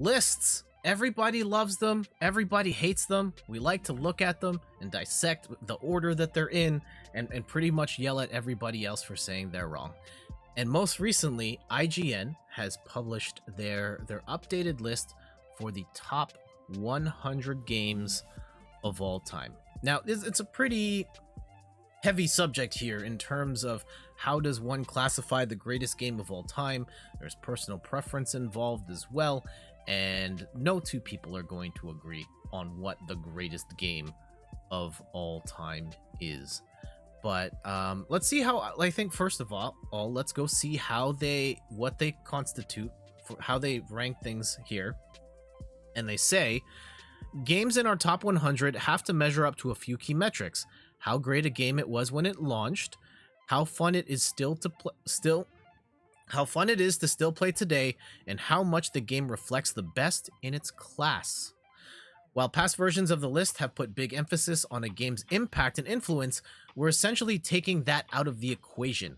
Lists. Everybody loves them. Everybody hates them. We like to look at them and dissect the order that they're in and pretty much yell at everybody else for saying they're wrong. And most recently, IGN has published their updated list for the top 100 games of all time. Now, it's a pretty heavy subject here in terms of how does one classify the greatest game of all time. There's personal preference involved as well, and no two people are going to agree on what the greatest game of all time is. But let's see how, I think first of all, let's go see what they constitute, for how they rank things here. And they say, games in our top 100 have to measure up to a few key metrics. How great a game it was when it launched, how fun it is how fun it is to still play today, and how much the game reflects the best in its class. While past versions of the list have put big emphasis on a game's impact and influence, we're essentially taking that out of the equation.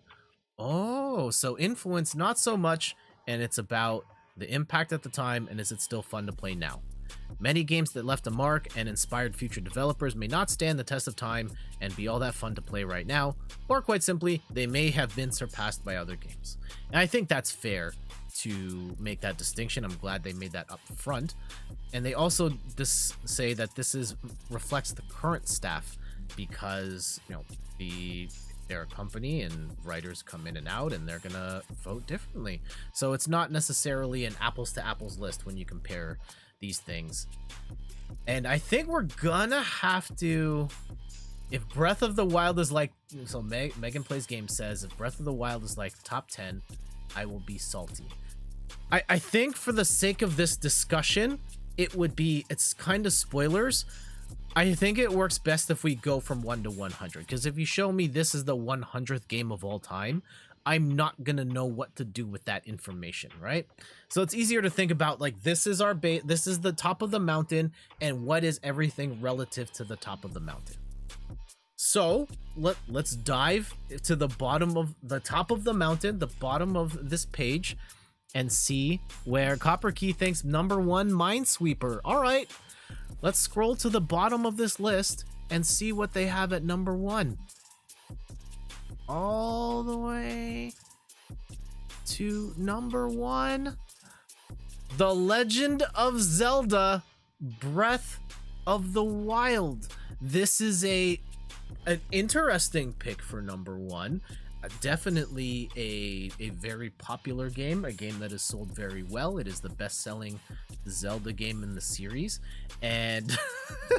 Oh, so influence not so much, and it's about the impact at the time, and is it still fun to play now? Many games that left a mark and inspired future developers may not stand the test of time and be all that fun to play right now, or quite simply, they may have been surpassed by other games. And I think that's fair to make that distinction. I'm glad they made that up front. And they also say that this reflects the current staff, because they're a company and writers come in and out and they're gonna vote differently. So it's not necessarily an apples to apples list when you compare these things. And I think we're gonna have to, if Breath of the Wild is like, so Megan Plays Games says, if Breath of the Wild is like top 10, I will be salty. I think for the sake of this discussion, it's kind of spoilers. I think it works best if we go from 1 to 100, because if you show me this is the 100th game of all time, I'm not gonna know what to do with that information, right? So it's easier to think about, like, this is our base, this is the top of the mountain, and what is everything relative to the top of the mountain. So let's dive to the bottom of the top of the mountain, the bottom of this page, and see where Copper Key thinks number 1 Minesweeper. All right, let's scroll to the bottom of this list and see what they have at number 1. All the way to number 1, The Legend of Zelda Breath of the Wild. This is an interesting pick for number 1. Definitely a very popular game, a game that is sold very well. It is the best-selling Zelda game in the series. And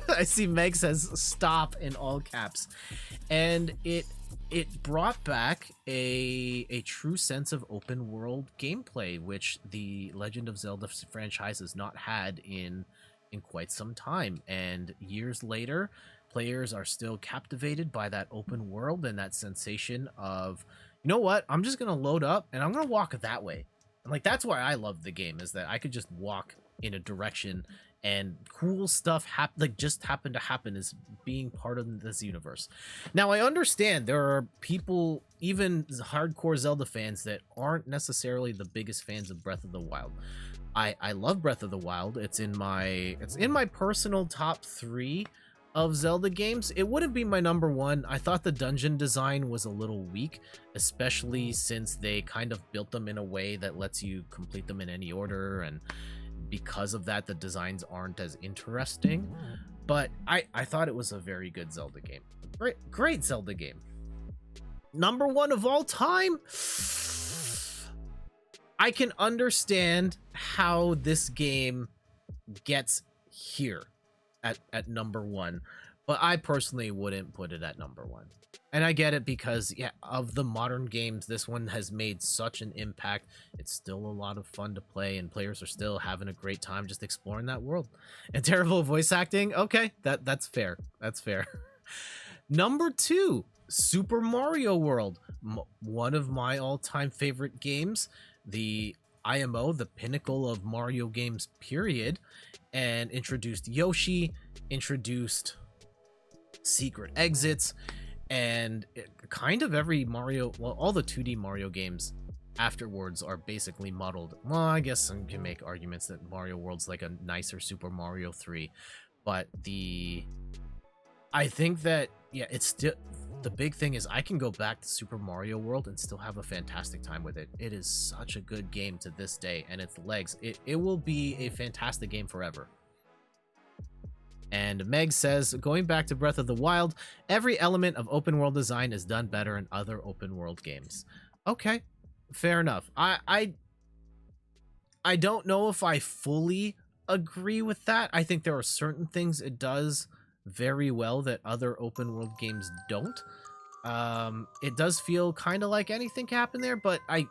I see Meg says stop in all caps. And it brought back a true sense of open world gameplay, which the Legend of Zelda franchise has not had in quite some time. And years later, players are still captivated by that open world and that sensation of, you know what, I'm just gonna load up and I'm gonna walk that way. And like, that's why I love the game, is that I could just walk in a direction and cool stuff just happen to happen as being part of this universe. Now, I understand there are people, even hardcore Zelda fans, that aren't necessarily the biggest fans of Breath of the Wild. I love Breath of the Wild. It's in my personal top 3 of Zelda games. It wouldn't be my number 1. I thought the dungeon design was a little weak, especially since they kind of built them in a way that lets you complete them in any order, and because of that, the designs aren't as interesting. But I thought it was a very good Zelda game. Great Zelda game. Number 1 of all time? I can understand how this game gets here at number 1, but I personally wouldn't put it at number 1. And I get it, because of the modern games, this one has made such an impact. It's still a lot of fun to play, and players are still having a great time just exploring that world. And terrible voice acting, okay, that's fair. That's fair. Number 2, Super Mario World, one of my all-time favorite games. The IMO, the pinnacle of Mario games, period, and introduced Yoshi, introduced secret exits, and kind of every Mario, well, all the 2D Mario games afterwards are basically muddled. Well, I guess I can make arguments that Mario World's like a nicer Super Mario 3, but I think that, yeah, it's still, the big thing is I can go back to Super Mario World and still have a fantastic time with it. It is such a good game to this day, and its legs, it will be a fantastic game forever. And Meg says, going back to Breath of the Wild, every element of open world design is done better in other open world games. Okay, fair enough. I don't know if I fully agree with that. I think there are certain things it does very well that other open world games don't. It does feel kind of like anything can happen there, but I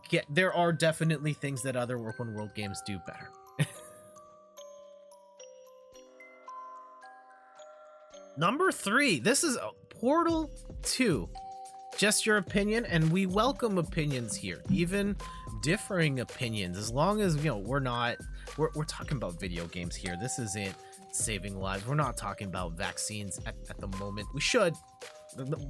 get there are definitely things that other open world games do better. Number 3, this is Portal 2. Just your opinion, and we welcome opinions here, even differing opinions, as long as, you know, we're talking about video games here. This isn't saving lives. We're not talking about vaccines at the moment.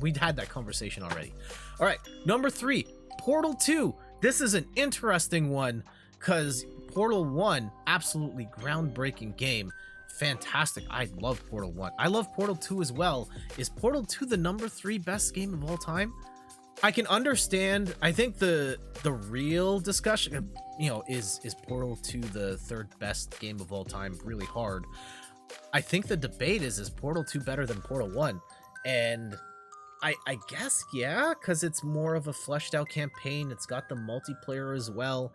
We'd had that conversation already. All right, number 3, Portal 2. This is an interesting one because Portal 1, absolutely groundbreaking game. Fantastic. I love Portal 1. I love Portal 2 as well. Is Portal 2 the number 3 best game of all time? I can understand. I think the real discussion, you know, is Portal 2 the 3rd best game of all time? Really hard. I think the debate is Portal 2 better than Portal 1? And I guess, yeah, because it's more of a fleshed out campaign. It's got the multiplayer as well.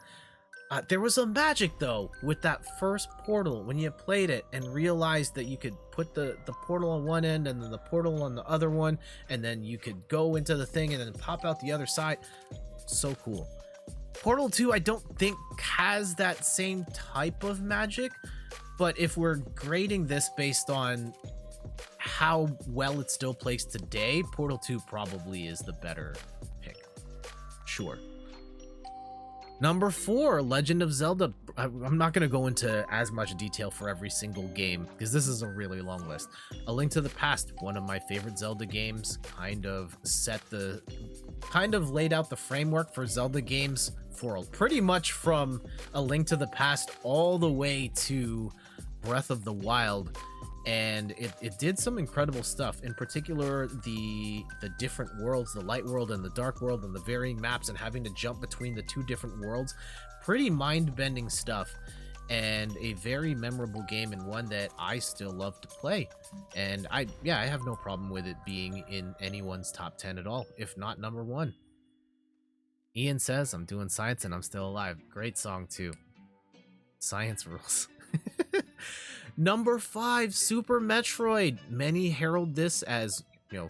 There was a magic, though, with that first Portal when you played it and realized that you could put the portal on one end and then the portal on the other one, and then you could go into the thing and then pop out the other side. So cool. Portal 2, I don't think has that same type of magic, but if we're grading this based on how well it still plays today, Portal 2 probably is the better pick. Sure. Number 4, Legend of Zelda. I'm not going to go into as much detail for every single game because this is a really long list. A Link to the Past, one of my favorite Zelda games, kind of laid out the framework for Zelda games for pretty much from A Link to the Past all the way to Breath of the Wild. And it did some incredible stuff, in particular the different worlds, the light world and the dark world, and the varying maps and having to jump between the 2 different worlds. Pretty mind-bending stuff, and a very memorable game, and one that I still love to play. And I have no problem with it being in anyone's top 10 at all, if not number 1. Ian says, I'm doing science and I'm still alive. Great song too. Science rules. Number 5, Super Metroid. Many herald this as, you know,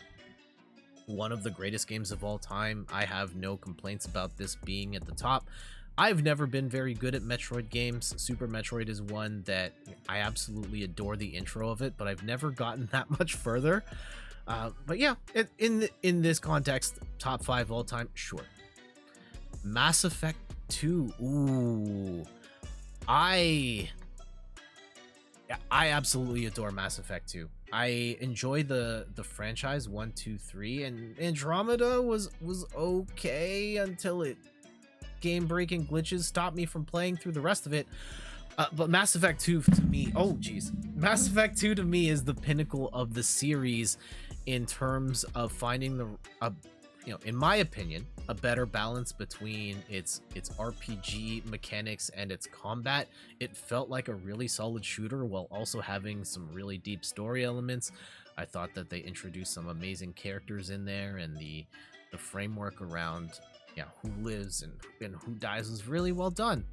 one of the greatest games of all time. I have no complaints about this being at the top. I've never been very good at Metroid games. Super Metroid is one that I absolutely adore the intro of it, but I've never gotten that much further. But yeah, in this context, top 5 all time, sure. Mass Effect 2. Ooh. I absolutely adore Mass Effect 2. I enjoy the franchise 1, 2, 3, and Andromeda was okay until game-breaking glitches stopped me from playing through the rest of it. But Mass Effect 2 to me, Mass Effect 2 to me is the pinnacle of the series in terms of finding in my opinion, a better balance between its RPG mechanics and its combat. It felt like a really solid shooter while also having some really deep story elements. I thought that they introduced some amazing characters in there, and the framework around who lives and who dies was really well done.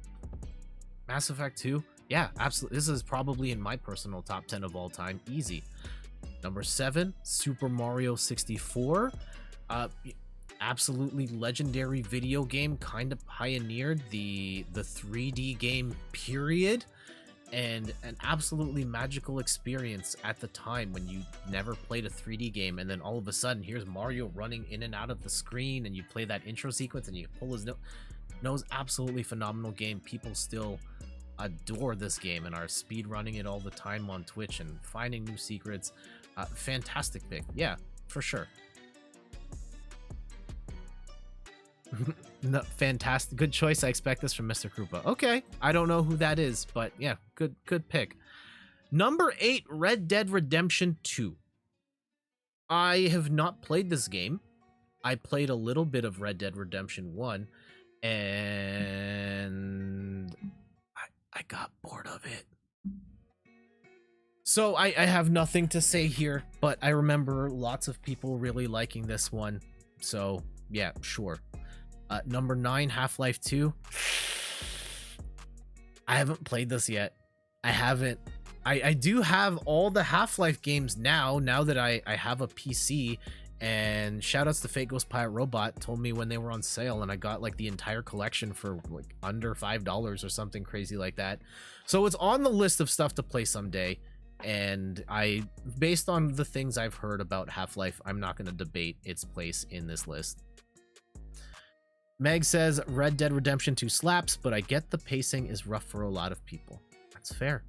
Mass Effect 2, yeah, absolutely. This is probably in my personal top 10 of all time, easy. Number 7, Super Mario 64. Absolutely legendary video game, kind of pioneered the 3D game period, and an absolutely magical experience at the time when you never played a 3D game, and then all of a sudden here's Mario running in and out of the screen, and you play that intro sequence and you pull his nose. Absolutely phenomenal game. People still adore this game and are speed running it all the time on Twitch and finding new secrets. Fantastic pick, yeah, for sure. No, fantastic. Good choice. I expect this from Mr. Krupa. Okay. I don't know who that is, but yeah, good pick. Number 8, Red Dead Redemption 2. I have not played this game. I played a little bit of Red Dead Redemption 1, and I got bored of it. So I have nothing to say here, but I remember lots of people really liking this one. So yeah, sure. Number 9, Half-Life 2. I haven't played this yet. I haven't. I do have all the Half-Life games now that I have a PC, and shoutouts to Fate Ghost Pirate Robot told me when they were on sale, and I got like the entire collection for like under $5 or something crazy like that. So it's on the list of stuff to play someday, and based on the things I've heard about Half-Life, I'm not going to debate its place in this list. Meg says Red Dead Redemption 2 slaps, but I get the pacing is rough for a lot of people. That's fair.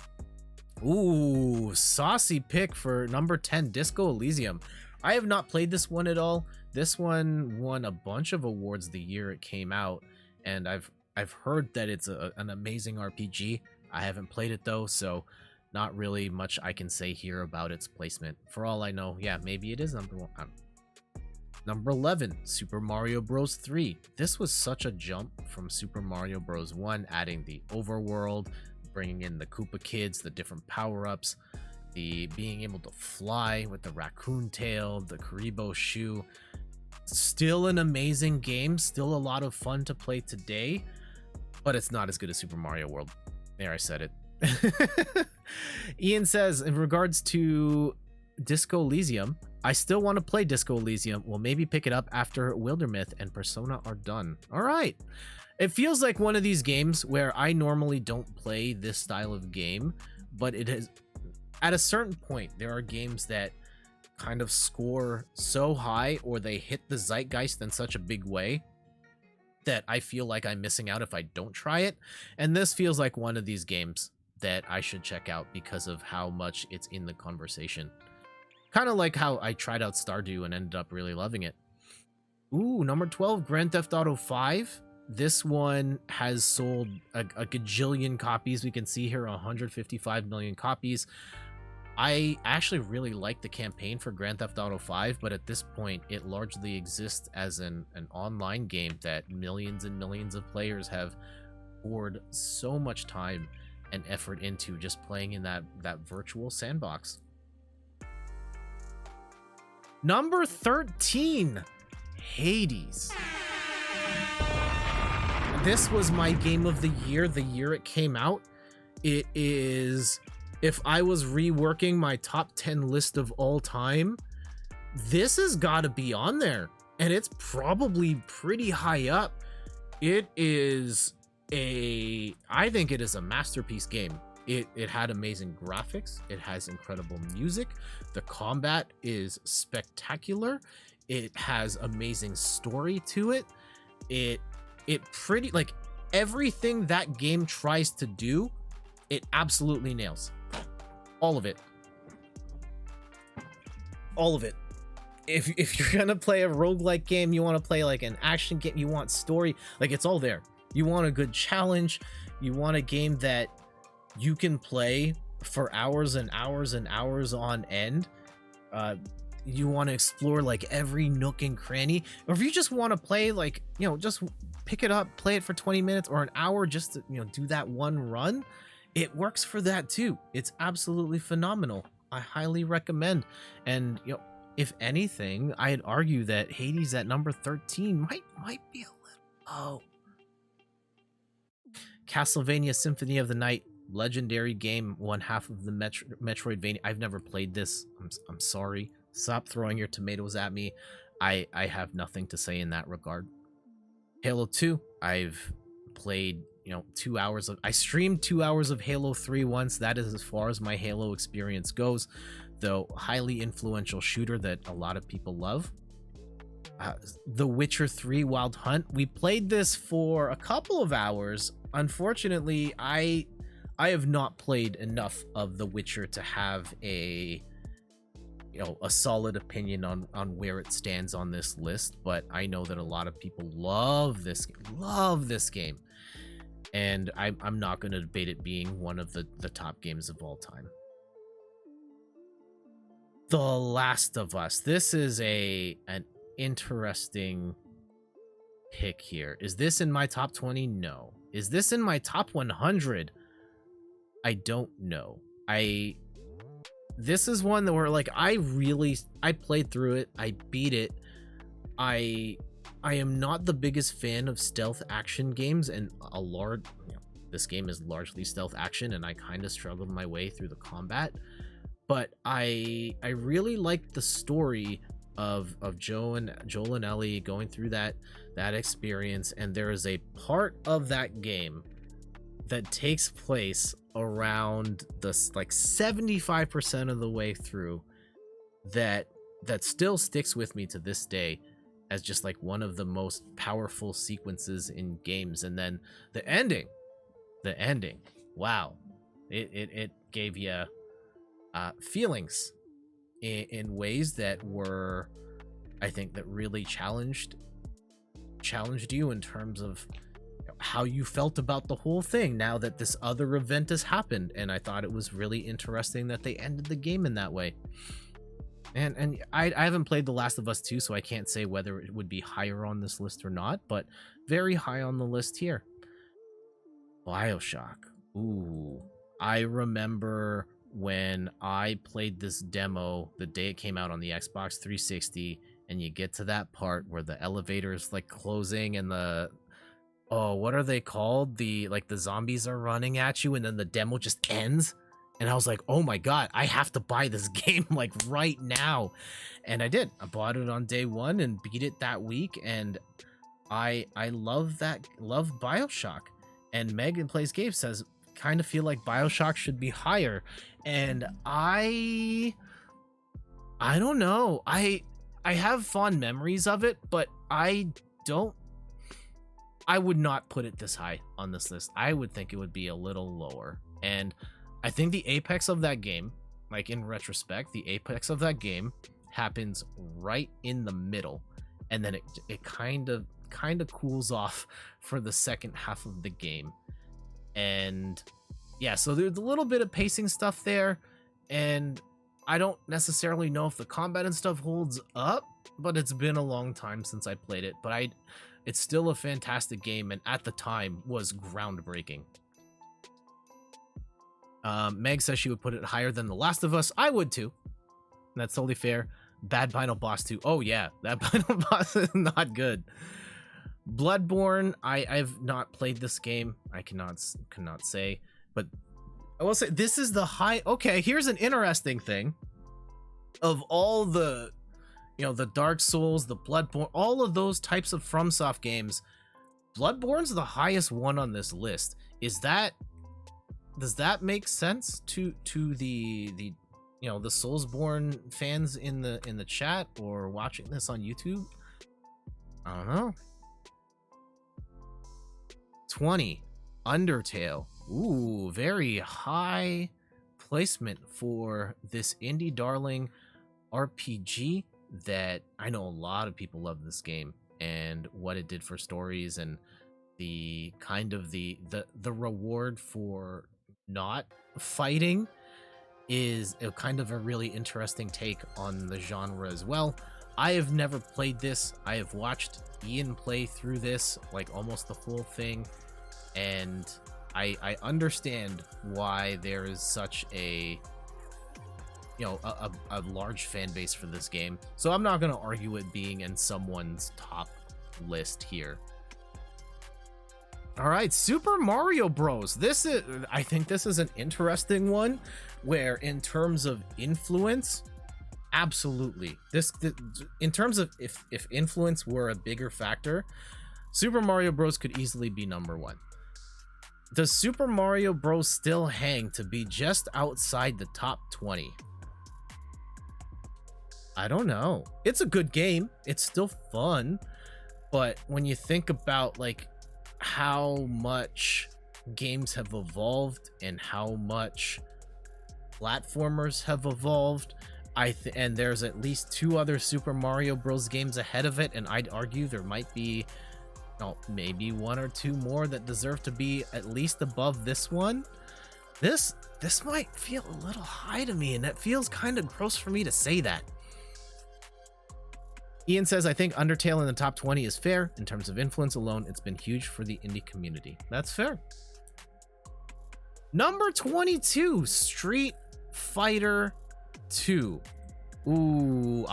Ooh, saucy pick for number 10, Disco Elysium. I have not played this one at all. This one won a bunch of awards the year it came out, and I've heard that it's an amazing RPG. I haven't played it though, so not really much I can say here about its placement. For all I know, yeah, maybe it is number 1. Number 11, Super Mario Bros. 3. This was such a jump from Super Mario Bros. 1, adding the overworld, bringing in the Koopa Kids, the different power-ups, the being able to fly with the raccoon tail, the Karibo shoe. Still an amazing game, still a lot of fun to play today, but it's not as good as Super Mario World. There, I said it. Ian says, in regards to Disco Elysium, I still want to play Disco Elysium. We'll maybe pick it up after Wildermyth and Persona are done. All right. It feels like one of these games where I normally don't play this style of game, but it has, at a certain point, there are games that kind of score so high, or they hit the zeitgeist in such a big way that I feel like I'm missing out if I don't try it. And this feels like one of these games that I should check out because of how much it's in the conversation. Kind of like how I tried out Stardew and ended up really loving it. Ooh, number 12, Grand Theft Auto 5. This one has sold a gajillion copies. We can see here 155 million copies. I actually really like the campaign for Grand Theft Auto 5, but at this point, it largely exists as an online game that millions and millions of players have poured so much time and effort into just playing in that virtual sandbox. Number 13, Hades. This was my game of the year it came out. It is, if I was reworking my top 10 list of all time, this has got to be on there, and it's probably pretty high up. It is I think it is a masterpiece game. It had amazing graphics. It has incredible music. The combat is spectacular. It has amazing story to it. It pretty, like, everything that game tries to do, it absolutely nails. All of it. All of it. If you're gonna play a roguelike game, you want to play like an action game, you want story, like, it's all there. You want a good challenge. You want a game that you can play for hours and hours and hours on end. You want to explore like every nook and cranny, or if you just want to play, like, you know, just pick it up, play it for 20 minutes or an hour just to, you know, do that one run, it works for that too. It's absolutely phenomenal. I highly recommend. And, you know, if anything, I'd argue that Hades at number 13 might be a little low. Castlevania Symphony of the Night, legendary game, one half of the Metroidvania. I've never played this. I'm sorry. Stop throwing your tomatoes at me. I have nothing to say in that regard. Halo 2, I've played, you know, 2 hours of, I streamed 2 hours of Halo 3 once. That is as far as my Halo experience goes, though highly influential shooter that a lot of people love. The Witcher 3 Wild Hunt, we played this for a couple of hours. Unfortunately, I have not played enough of The Witcher to have a a solid opinion on where it stands on this list, but I know that a lot of people love this game, and I'm not going to debate it being one of the top games of all time. The Last of Us. This is an interesting pick here. Is this in my top 20? No. Is this in my top 100? I don't know. This is one that where like I played through it, I beat it. I am not the biggest fan of stealth action games, and this game is largely stealth action, and I kind of struggled my way through the combat. But I really liked the story of Joel and Ellie going through that experience, and there is a part of that game that takes place around the like 75% of the way through that still sticks with me to this day as just like one of the most powerful sequences in games. And then the ending, wow, it gave you feelings in ways that were, I think, that really challenged you in terms of how you felt about the whole thing now that this other event has happened. And I thought it was really interesting that they ended the game in that way. And I haven't played The Last of Us 2, so I can't say whether it would be higher on this list or not, but very high on the list here. Bioshock. Ooh, I remember when I played this demo the day it came out on the Xbox 360, and you get to that part where the elevator is like closing and what are they called? The zombies are running at you, and then the demo just ends. And I was like, oh my god, I have to buy this game like right now. And I did. I bought it on day one and beat it that week. And I love Bioshock. And Megan Plays Games says, kind of feel like Bioshock should be higher. And I don't know. I have fond memories of it, but I would not put it this high on this list. I would think it would be a little lower. And I think the apex of that game, like in retrospect, the apex of that game happens right in the middle. And then it kind of cools off for the second half of the game. And yeah, so there's a little bit of pacing stuff there. And I don't necessarily know if the combat and stuff holds up, but it's been a long time since I played it. But it's still a fantastic game, and at the time was groundbreaking. Meg says she would put it higher than The Last of Us. I would too. That's totally fair. Bad Final Boss 2. Oh yeah, that Final Boss is not good. Bloodborne, I've not played this game. I cannot say, but I will say this is the high. Okay, here's an interesting thing. Of all the the Dark Souls, the Bloodborne, all of those types of FromSoft games, Bloodborne's the highest one on this list. Does that make sense to the the Soulsborne fans in the chat or watching this on YouTube? I don't know. 20, Undertale. Ooh, very high placement for this indie darling RPG that I know a lot of people love this game and what it did for stories, and the kind of the reward for not fighting is a kind of a really interesting take on the genre as well. I have never played this. I have watched Ian play through this, like almost the full thing, and I understand why there is such a large fan base for this game. So I'm not going to argue it being in someone's top list here. All right, Super Mario Bros. I think this is an interesting one where in terms of influence, absolutely. This in terms of if influence were a bigger factor, Super Mario Bros. Could easily be number one. Does Super Mario Bros. Still hang to be just outside the top 20? I don't know. It's a good game. It's still fun. But when you think about like how much games have evolved and how much platformers have evolved, and there's at least 2 other Super Mario Bros. Games ahead of it, and I'd argue there might be, maybe 1 or 2 more that deserve to be at least above this one. This might feel a little high to me, and that feels kind of gross for me to say that. Ian says, I think Undertale in the top 20 is fair. In terms of influence alone, it's been huge for the indie community. That's fair. Number 22, Street Fighter 2. Ooh,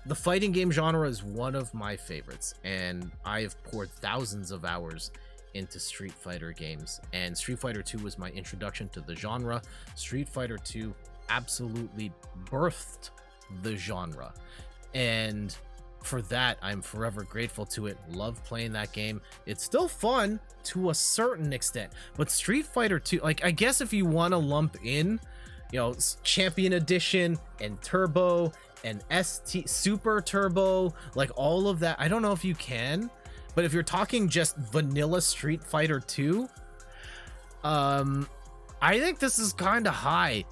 the fighting game genre is one of my favorites, and I've poured thousands of hours into Street Fighter games, and Street Fighter 2 was my introduction to the genre. Street Fighter 2 absolutely birthed the genre, and for that I'm forever grateful to it. Love playing that game. It's still fun to a certain extent, but Street Fighter 2, like, I guess if you want to lump in, Champion Edition and Turbo and ST Super Turbo, like all of that, I don't know if you can, but if you're talking just vanilla Street Fighter 2, I think this is kind of high.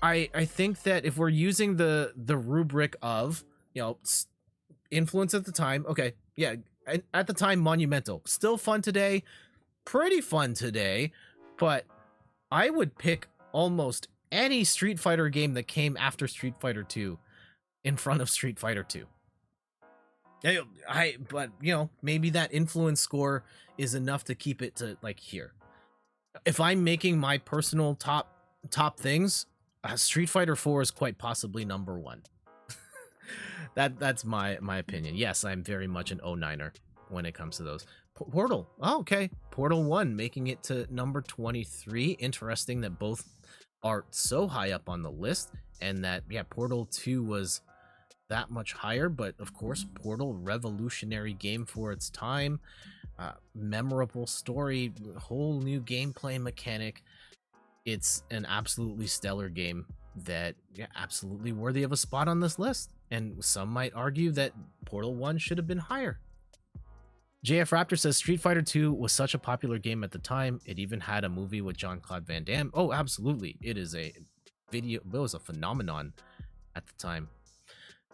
I think that if we're using the rubric of, influence at the time, okay, yeah, at the time, monumental. Still fun today, pretty fun today, but I would pick almost any Street Fighter game that came after Street Fighter 2 in front of Street Fighter 2. But maybe that influence score is enough to keep it to like here. If I'm making my personal top things, Street Fighter 4 is quite possibly number 1. That's my opinion. Yes, I'm very much an 09er when it comes to those. Portal. Oh, okay. Portal 1 making it to number 23. Interesting that both are so high up on the list, and that Portal 2 was that much higher, but of course Portal, revolutionary game for its time, memorable story, whole new gameplay mechanic. It's an absolutely stellar game that absolutely worthy of a spot on this list, and some might argue that Portal 1 should have been higher. JF Raptor says Street Fighter 2 was such a popular game at the time, it even had a movie with Jean-Claude Van Damme. Oh, absolutely. It was a phenomenon at the time.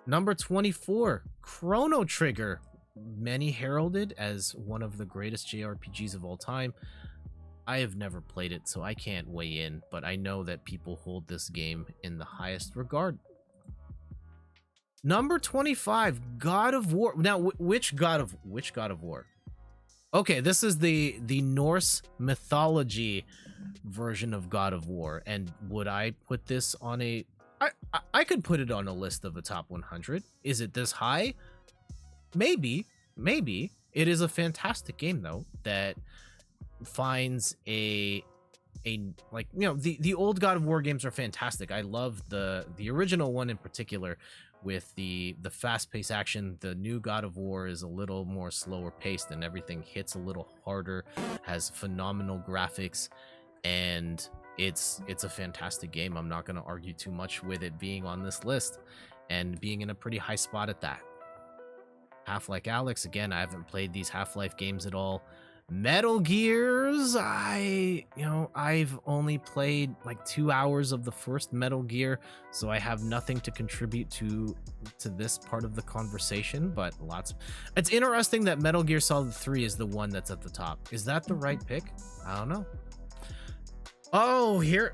Number 24, Chrono Trigger, many heralded as one of the greatest JRPGs of all time. I have never played it, so I can't weigh in, but I know that people hold this game in the highest regard. Number 25, God of War. Now, which God of War? Okay, this is the Norse mythology version of God of War, and would I put this on a... I could put it on a list of the top 100. Is it this high? Maybe. It is a fantastic game, though, that finds the old God of War games are fantastic. I love the original one in particular, with the fast-paced action. The new God of War is a little more slower paced, and everything hits a little harder, has phenomenal graphics, and it's a fantastic game. I'm not going to argue too much with it being on this list and being in a pretty high spot at that. Half-Life Alyx, again, I haven't played these Half-Life games at all. Metal Gears, I've only played like 2 hours of the first Metal Gear, so I have nothing to contribute to this part of the conversation, but it's interesting that Metal Gear Solid 3 is the one that's at the top. Is that the right pick? I don't know. Oh, here.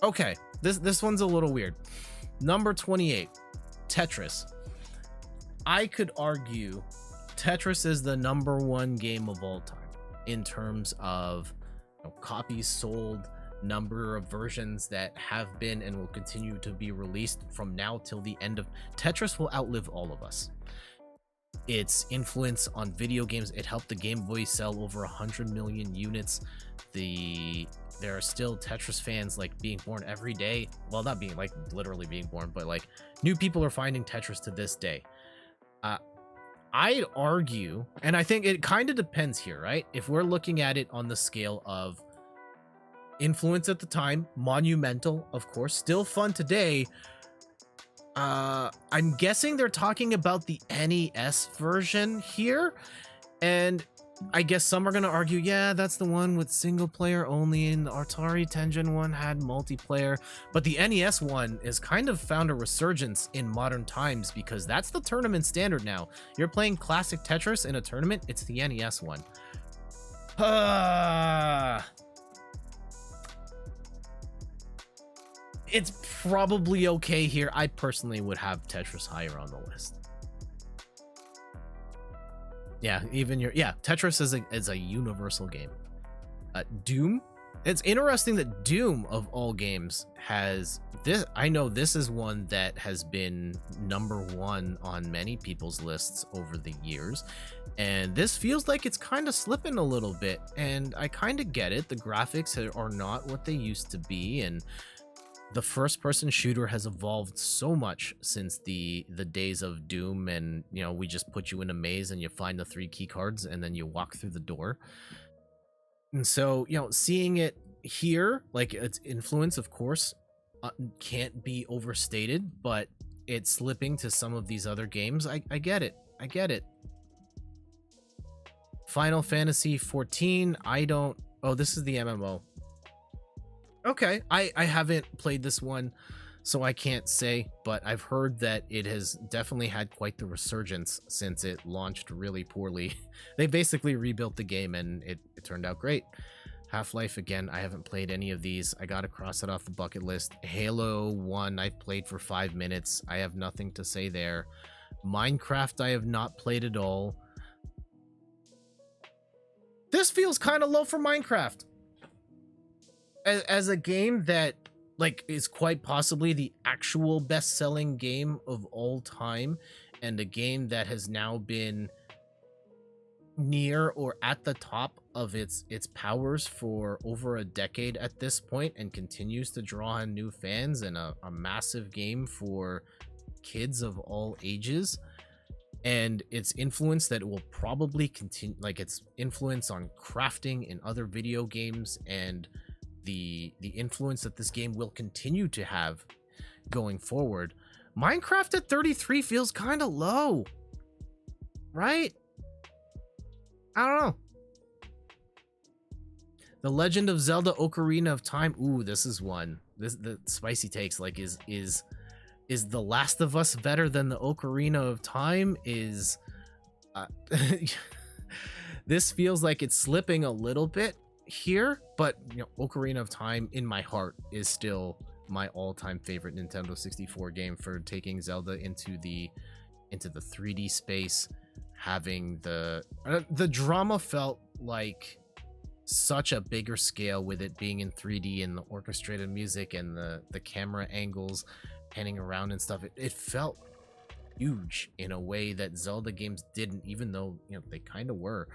Okay, this one's a little weird. Number 28, Tetris. I could argue Tetris is the number 1 game of all time in terms of copies sold, number of versions that have been and will continue to be released from now till the end of... Tetris will outlive all of us. Its influence on video games, it helped the Game Boy sell over 100 million units. There are still Tetris fans like being born every day. Well, not being like literally being born, but like new people are finding Tetris to this day. I'd argue, and I think it kind of depends here, right? If we're looking at it on the scale of influence at the time, monumental, of course, still fun today. I'm guessing they're talking about the NES version here, and I guess some are going to argue, yeah, that's the one with single player only, and the Atari Tengen one had multiplayer. But the NES one has kind of found a resurgence in modern times because that's the tournament standard now. You're playing classic Tetris in a tournament, it's the NES one. It's probably okay here. I personally would have Tetris higher on the list. Yeah, even Tetris is a universal game. Doom. It's interesting that Doom of all games has this. I know this is one that has been #1 on many people's lists over the years, and this feels like it's kind of slipping a little bit. And I kind of get it. The graphics are not what they used to be, and the first-person shooter has evolved so much since the days of Doom, and we just put you in a maze and you find the 3 key cards and then you walk through the door. And so seeing it here, like, its influence, of course, can't be overstated, but it's slipping to some of these other games. I get it. Final Fantasy 14. Oh, this is the MMO. Okay, I haven't played this one, so I can't say, but I've heard that it has definitely had quite the resurgence since it launched really poorly. They basically rebuilt the game, and it turned out great. Half-Life, again, I haven't played any of these. I gotta cross it off the bucket list. Halo 1, I've played for 5 minutes. I have nothing to say there. Minecraft, I have not played at all. This feels kind of low for Minecraft. As a game that, like, is quite possibly the actual best-selling game of all time, and a game that has now been near or at the top of its powers for over a decade at this point, and continues to draw in new fans, and a massive game for kids of all ages, and its influence that will probably continue, like its influence on crafting in other video games, and the influence that this game will continue to have going forward. Minecraft at 33 feels kind of low, right? I don't know. The Legend of Zelda Ocarina of Time. Ooh, this is one. The spicy takes, like, is The Last of Us better than the Ocarina of Time? This feels like it's slipping a little bit here, but Ocarina of Time in my heart is still my all-time favorite Nintendo 64 game for taking Zelda into the 3D space. Having the drama felt like such a bigger scale with it being in 3D, and the orchestrated music and the camera angles panning around and stuff. It felt huge in a way that Zelda games didn't, even though they kind of were.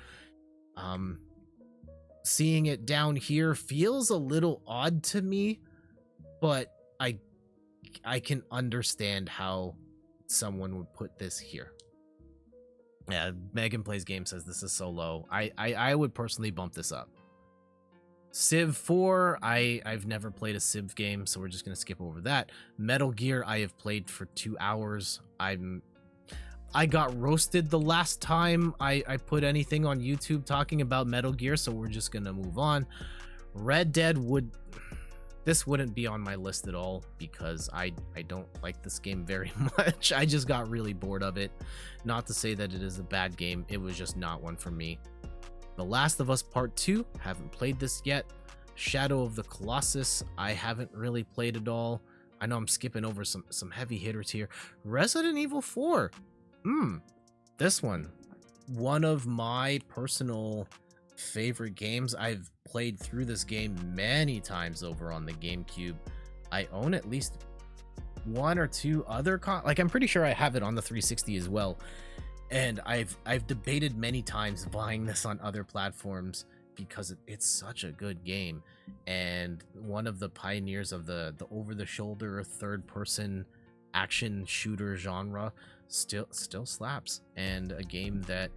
Seeing it down here feels a little odd to me, but I can understand how someone would put this here. Yeah, Megan Plays Game says this is so low. I would personally bump this up. Civ 4, I've never played a Civ game, so we're just gonna skip over that. Metal Gear, I have played for 2 hours. I got roasted the last time I put anything on YouTube talking about Metal Gear, so we're just gonna move on. Red Dead this wouldn't be on my list at all because I don't like this game very much. I just got really bored of it. Not to say that it is a bad game, it was just not one for me. The Last of Us Part 2, haven't played this yet. Shadow of the Colossus, I haven't really played at all. I know I'm skipping over some heavy hitters here. Resident Evil 4. This one of my personal favorite games. I've played through this game many times over on the GameCube. I own at least 1 or 2 other I'm pretty sure I have it on the 360 as well. And I've debated many times buying this on other platforms because it's such a good game, and one of the pioneers of the over-the-shoulder third-person action shooter genre. Still slaps, and a game that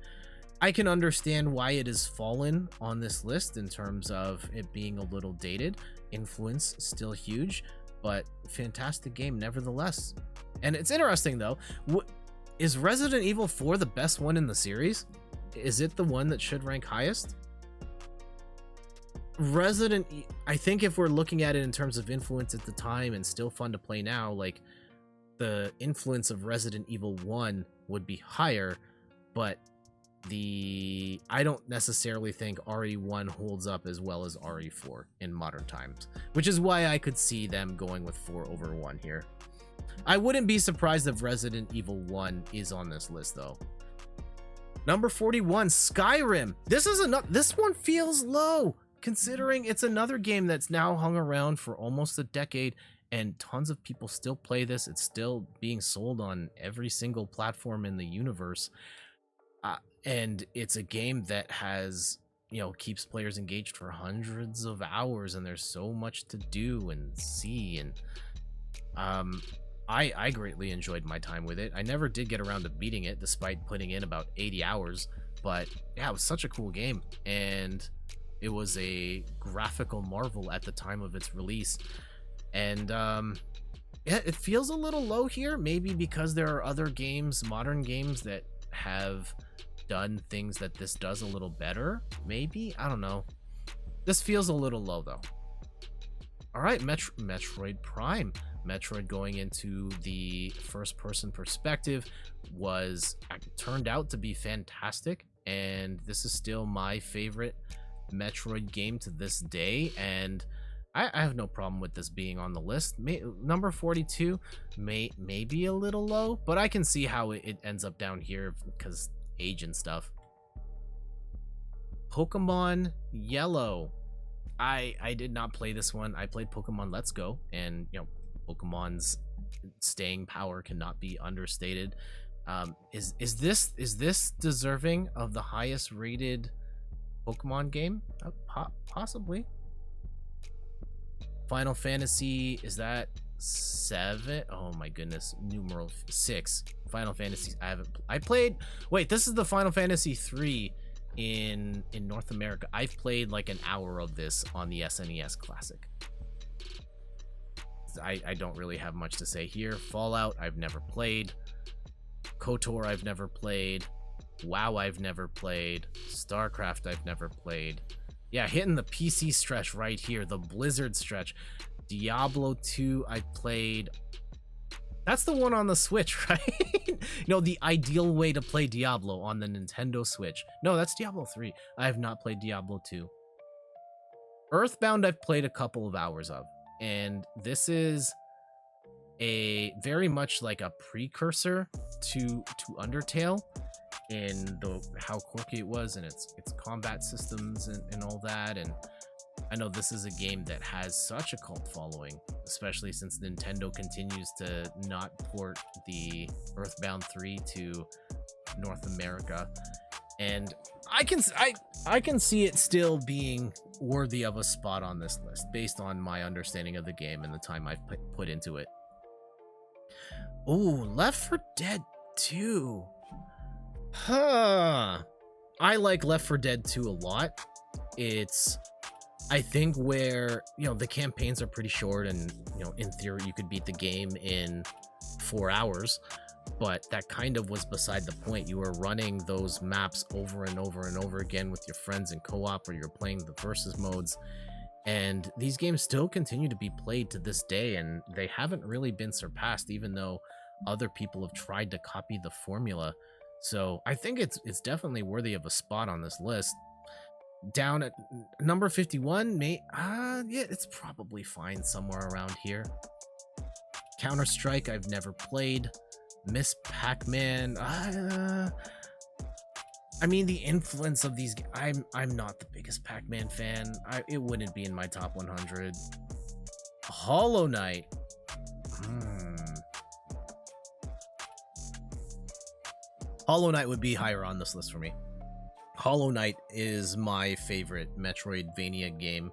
I can understand why it has fallen on this list in terms of it being a little dated. Influence still huge, but fantastic game nevertheless. And it's interesting though, is Resident Evil 4 the best one in the series? is it the one that should rank highest? I think if we're looking at it in terms of influence at the time and still fun to play now, like the influence of Resident Evil 1 would be higher, but I don't necessarily think RE1 holds up as well as RE4 in modern times, which is why I could see them going with 4 over 1 here. I wouldn't be surprised if Resident Evil 1 is on this list though. Number 41, Skyrim. This one feels low, considering it's another game that's now hung around for almost a decade and tons of people still play this. It's still being sold on every single platform in the universe. And it's a game that has, keeps players engaged for hundreds of hours, and there's so much to do and see. And I greatly enjoyed my time with it. I never did get around to beating it despite putting in about 80 hours, but yeah, it was such a cool game. And it was a graphical marvel at the time of its release. And yeah, it feels a little low here, maybe because there are other games, modern games, that have done things that this does a little better. Maybe, I don't know. This feels a little low though. All right, Metroid Prime. Metroid going into the first-person perspective turned out to be fantastic, and this is still my favorite Metroid game to this day, and I have no problem with this being on the list. Number 42 may be a little low, but I can see how it ends up down here because age and stuff. Pokemon Yellow. I did not play this one. I played Pokemon Let's Go, and Pokemon's staying power cannot be understated. Is this deserving of the highest rated Pokemon game? Possibly. Final Fantasy, is that 7? Oh my goodness, numeral 6. Final Fantasy. This is the Final Fantasy 3 in North America. I've played like an hour of this on the SNES Classic. I don't really have much to say here. Fallout, I've never played. KOTOR, I've never played. WoW, I've never played. StarCraft, I've never played. Yeah, hitting the PC stretch right here, the Blizzard stretch. Diablo 2, I played. That's the one on the Switch, right? The ideal way to play Diablo on the Nintendo Switch. No, that's Diablo 3. I have not played Diablo 2. Earthbound, I've played a couple of hours of. And this is a very much like a precursor to Undertale in how quirky it was and its combat systems and all that. And I know this is a game that has such a cult following, especially since Nintendo continues to not port the Earthbound 3 to North America. And I can see it still being worthy of a spot on this list based on my understanding of the game and the time I've put into it. Ooh, Left 4 Dead 2. I like Left 4 Dead 2 a lot. It's, I think, where, the campaigns are pretty short and, in theory you could beat the game in 4 hours. But that kind of was beside the point. You were running those maps over and over and over again with your friends in co-op, or you're playing the versus modes. And these games still continue to be played to this day, and they haven't really been surpassed, even though other people have tried to copy the formula. So I think it's definitely worthy of a spot on this list. Down at number 51, it's probably fine somewhere around here. Counter-Strike, I've never played. Miss Pac-Man, the influence of these, I'm not the biggest Pac-Man fan. It wouldn't be in my top 100. Hollow Knight. Hollow Knight would be higher on this list for me. Hollow Knight is my favorite Metroidvania game,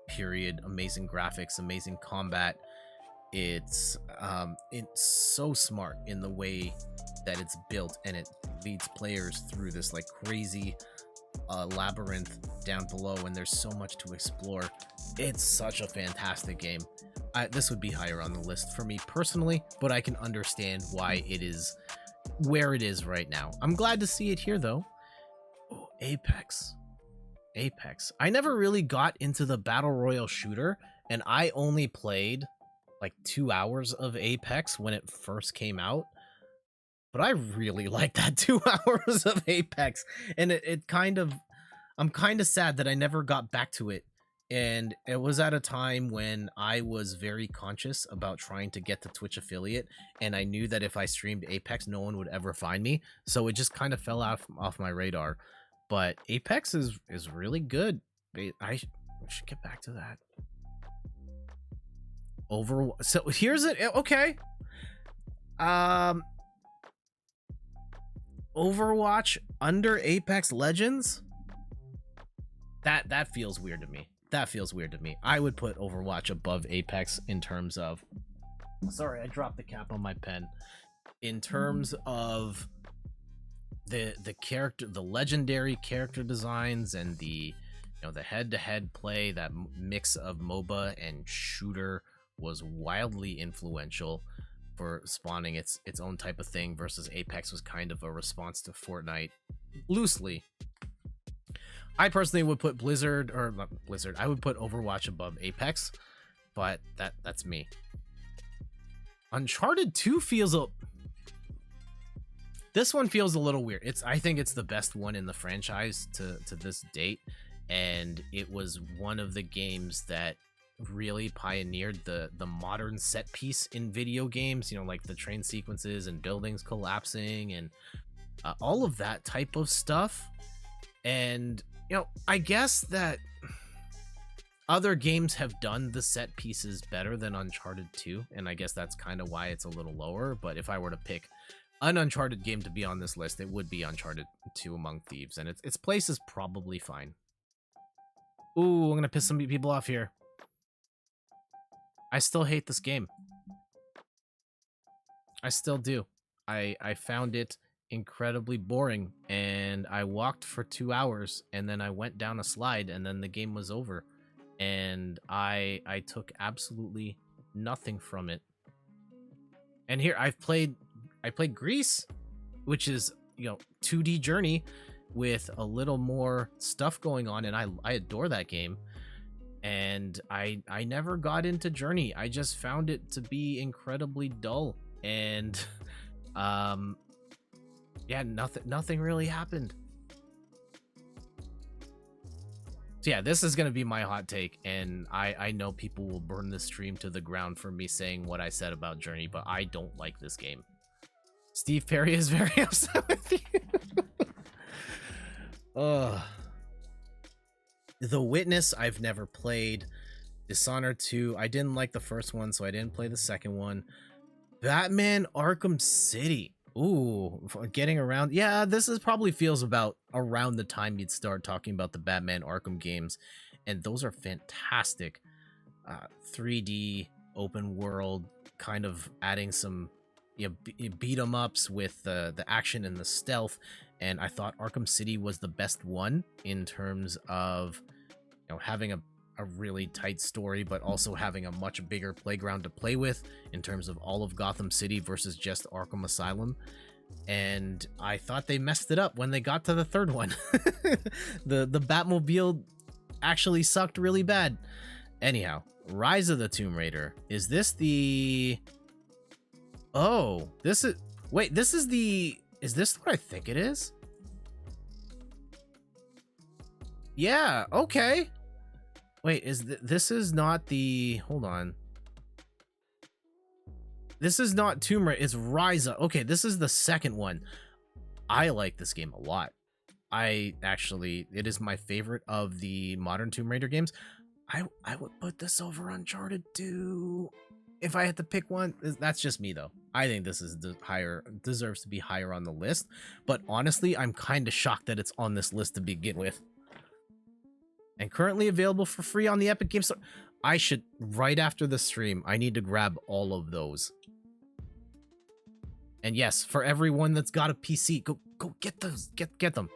period. Amazing graphics, amazing combat. It's so smart in the way that it's built, and it leads players through this like crazy labyrinth down below, and there's so much to explore. It's such a fantastic game. This would be higher on the list for me personally, but I can understand why it is where it is right now. I'm glad to see it here though. Apex. Apex. I never really got into the battle royale shooter, and I only played like 2 hours of Apex when it first came out. But I really like that 2 hours of Apex, and it kind of, I'm kind of sad that I never got back to it. And it was at a time when I was very conscious about trying to get the Twitch affiliate, and I knew that if I streamed Apex, no one would ever find me. So it just kind of fell off my radar. But Apex is really good. I should get back to that. So here's it. Okay. Overwatch under Apex Legends? That feels weird to me. That feels weird to me. I would put Overwatch above Apex in terms of... Sorry, I dropped the cap on my pen. In terms of the character, the legendary character designs, and the the head-to-head play, that mix of MOBA and shooter was wildly influential for spawning its own type of thing, versus Apex was kind of a response to Fortnite loosely. I personally would put I would put Overwatch above Apex, but that's me. Uncharted 2 feels this one feels a little weird. I think it's the best one in the franchise to this date, and it was one of the games that really pioneered the modern set piece in video games, like the train sequences and buildings collapsing and all of that type of stuff. And I guess that other games have done the set pieces better than Uncharted 2, and I guess that's kind of why it's a little lower. But if I were to pick an Uncharted game to be on this list, it would be Uncharted 2 Among Thieves, and its place is probably fine. Ooh, I'm gonna piss some people off here. I still hate this game. I still do. I found it incredibly boring, and I walked for 2 hours, and then I went down a slide, and then the game was over, and I took absolutely nothing from it. And here I played Grease, which is 2D Journey with a little more stuff going on, and I adore that game. And I never got into Journey. I just found it to be incredibly dull, and yeah, nothing really happened. So yeah, this is gonna be my hot take, and I know people will burn this stream to the ground for me saying what I said about Journey, but I don't like this game. Steve Perry is very upset with you. Ugh. The Witness, I've never played. Dishonored 2, I didn't like the first one, so I didn't play the second one. Batman Arkham City. Ooh, getting around. Yeah, probably feels about around the time you'd start talking about the Batman Arkham games, and those are fantastic. 3D, open world, kind of adding some beat 'em ups with the action and the stealth. And I thought Arkham City was the best one in terms of having a really tight story, but also having a much bigger playground to play with in terms of all of Gotham City versus just Arkham Asylum. And I thought they messed it up when they got to the third one. the Batmobile actually sucked really bad. Anyhow, Rise of the Tomb Raider. Is this the... Oh, this is... Wait, this is the... Is this what I think it is? Yeah, okay. Wait, this is not the... Hold on. This is not Tomb Raider, it's Rise. Okay, this is the second one. I like this game a lot. It is my favorite of the modern Tomb Raider games. I would put this over Uncharted 2 if I had to pick one. That's just me though. I think this is deserves to be higher on the list, but honestly, I'm kind of shocked that it's on this list to begin with. And currently available for free on the Epic Games Store. I should, right after the stream, I need to grab all of those. And yes, for everyone that's got a PC, go get those, get them.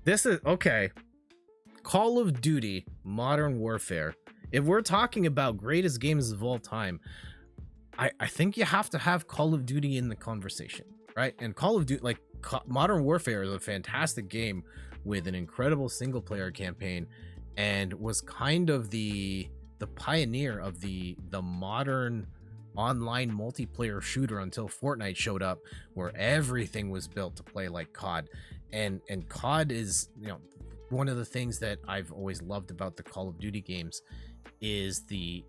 This is okay. Call of Duty Modern Warfare. If we're talking about greatest games of all time, I think you have to have Call of Duty in the conversation, right? And Call of Duty, like Modern Warfare, is a fantastic game with an incredible single player campaign, and was kind of the pioneer of the modern online multiplayer shooter until Fortnite showed up, where everything was built to play like COD. And COD is, you know, one of the things that I've always loved about the Call of Duty games is the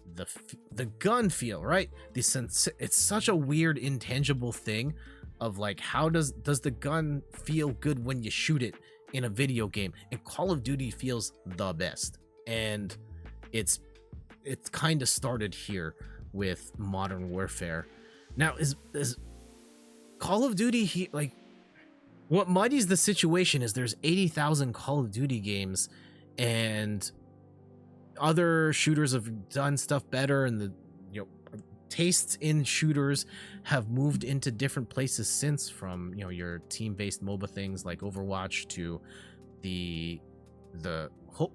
gun feel, right? The sense, it's such a weird intangible thing of like, how does the gun feel good when you shoot it in a video game? And Call of Duty feels the best, and it's kind of started here with Modern Warfare. Now is Call of Duty like, what muddies the situation is there's 80,000 Call of Duty games, and other shooters have done stuff better, and the, you know, tastes in shooters have moved into different places since, from, you know, your team-based MOBA things like Overwatch to the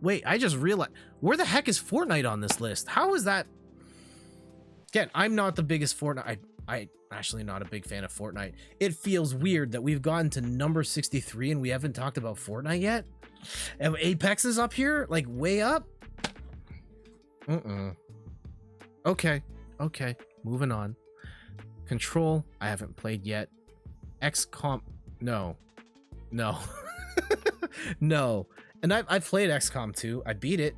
wait, I just realized, where the heck is Fortnite on this list? How is that? Again, I'm not the biggest Fortnite. I actually not a big fan of Fortnite. It feels weird that we've gotten to number 63 and we haven't talked about Fortnite yet. And Apex is up here, like way up. Okay, moving on. Control, I haven't played yet. XCOM, no. No. And I've played XCOM 2. I beat it.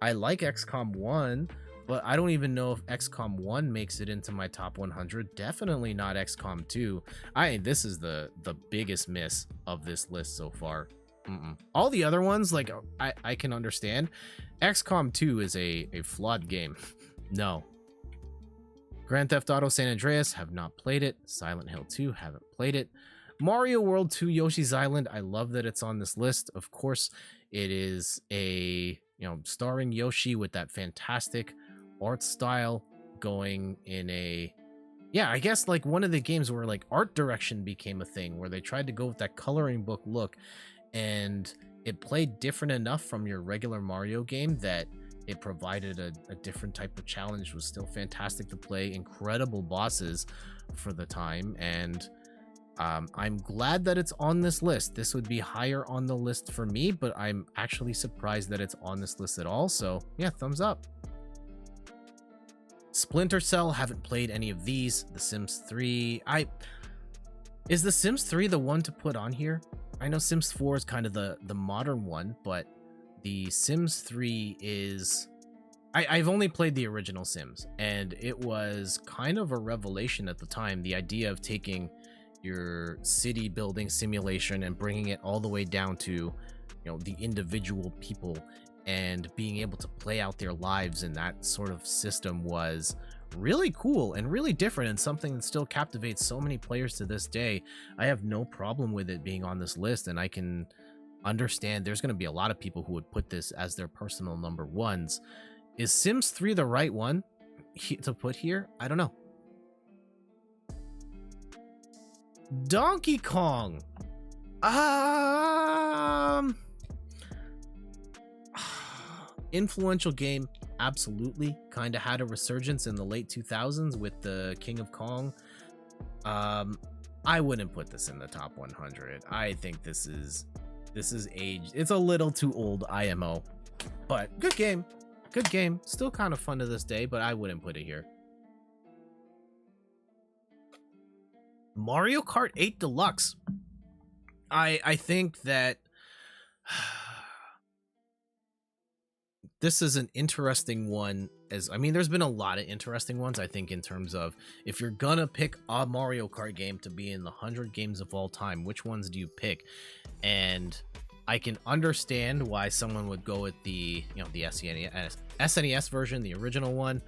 I like XCOM 1, but I don't even know if XCOM 1 makes it into my top 100. Definitely not XCOM 2. This is the biggest miss of this list so far. All the other ones, like, I can understand. XCOM 2 is a flawed game. No. Grand Theft Auto San Andreas, have not played it. Silent Hill 2, haven't played it. Mario World 2 Yoshi's Island, I love that it's on this list. Of course, it is a, you know, starring Yoshi with that fantastic art style, going in a, yeah, I guess like one of the games where like art direction became a thing, where they tried to go with that coloring book look, and it played different enough from your regular Mario game that it provided a different type of challenge. It was still fantastic to play, incredible bosses for the time, and I'm glad that it's on this list. This would be higher on the list for me, but I'm actually surprised that it's on this list at all. So yeah, thumbs up. Splinter Cell, haven't played any of these. The Sims 3, is The Sims 3 the one to put on here? I know Sims 4 is kind of the modern one, but the Sims 3 is, I've only played the original Sims, and it was kind of a revelation at the time. The idea of taking your city building simulation and bringing it all the way down to, you know, the individual people, and being able to play out their lives in that sort of system was really cool and really different, and something that still captivates so many players to this day. I have no problem with it being on this list, and I can understand there's going to be a lot of people who would put this as their personal number ones. Is Sims 3 the right one to put here? I don't know. Donkey Kong. Influential game, absolutely. Kind of had a resurgence in the late 2000s with the King of Kong. I wouldn't put this in the top 100. I think this is aged. It's a little too old, IMO. But good game. Good game. Still kind of fun to this day, but I wouldn't put it here. Mario Kart 8 Deluxe. I think that this is an interesting one. There's been a lot of interesting ones, I think, in terms of if you're gonna pick a Mario Kart game to be in the 100 games of all time, which ones do you pick? And I can understand why someone would go with the, you know, the SNES version, the original one.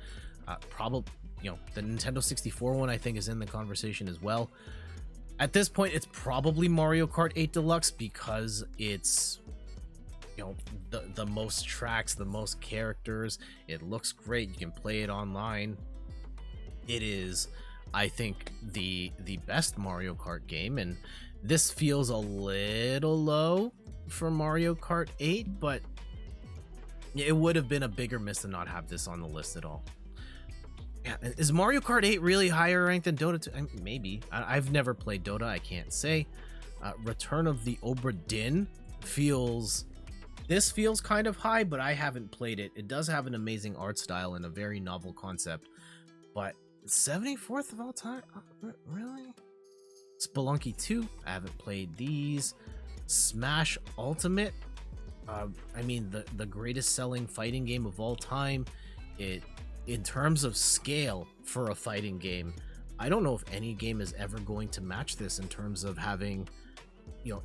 Probably, you know, the Nintendo 64 one I think is in the conversation as well. At this point, it's probably Mario Kart 8 Deluxe because it's, you know, the most tracks, the most characters. It looks great. You can play it online. It is, I think, the best Mario Kart game, and this feels a little low for Mario Kart 8, but it would have been a bigger miss to not have this on the list at all. Yeah, is Mario Kart 8 really higher ranked than Dota 2? Maybe. I've never played Dota, I can't say. Return of the Obra Dinn feels... This feels kind of high, but I haven't played it. It does have an amazing art style and a very novel concept. But 74th of all time? Really? Spelunky 2, I haven't played these. Smash Ultimate, I mean, the greatest selling fighting game of all time. In terms of scale for a fighting game, I don't know if any game is ever going to match this in terms of having,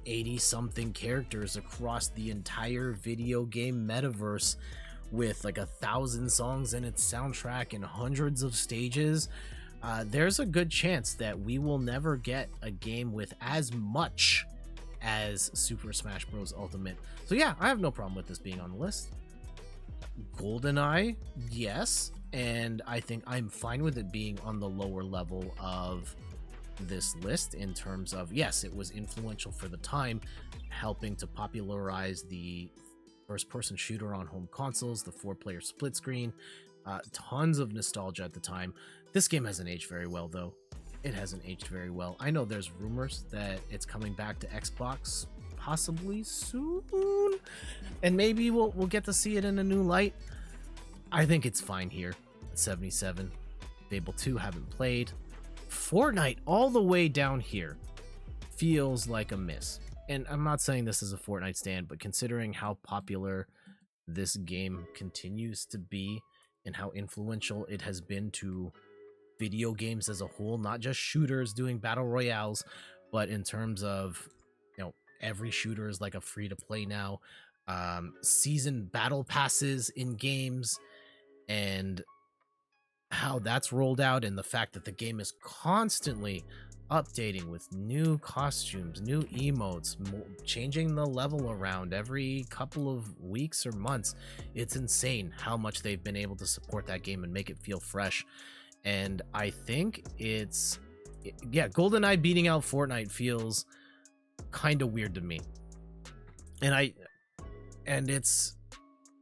80 something characters across the entire video game metaverse with like 1,000 songs in its soundtrack and hundreds of stages. There's a good chance that we will never get a game with as much as Super Smash Bros. Ultimate. So yeah, I have no problem with this being on the list. Goldeneye, yes, and I think I'm fine with it being on the lower level of this list in terms of, yes, it was influential for the time, helping to popularize the first-person shooter on home consoles, the 4-player split screen, tons of nostalgia at the time. This game hasn't aged very well, though. It hasn't aged very well. I know there's rumors that it's coming back to Xbox possibly soon, and maybe we'll get to see it in a new light. I think it's fine here at 77. Fable 2 haven't played. Fortnite all the way down here feels like a miss. And I'm not saying this is a Fortnite stand, but considering how popular this game continues to be and how influential it has been to video games as a whole, not just shooters doing battle royales, but in terms of, every shooter is like a free to play now, season battle passes in games, and how that's rolled out, and the fact that the game is constantly updating with new costumes, new emotes, changing the level around every couple of weeks or months. It's insane how much they've been able to support that game and make it feel fresh. And I think GoldenEye beating out Fortnite feels kind of weird to me.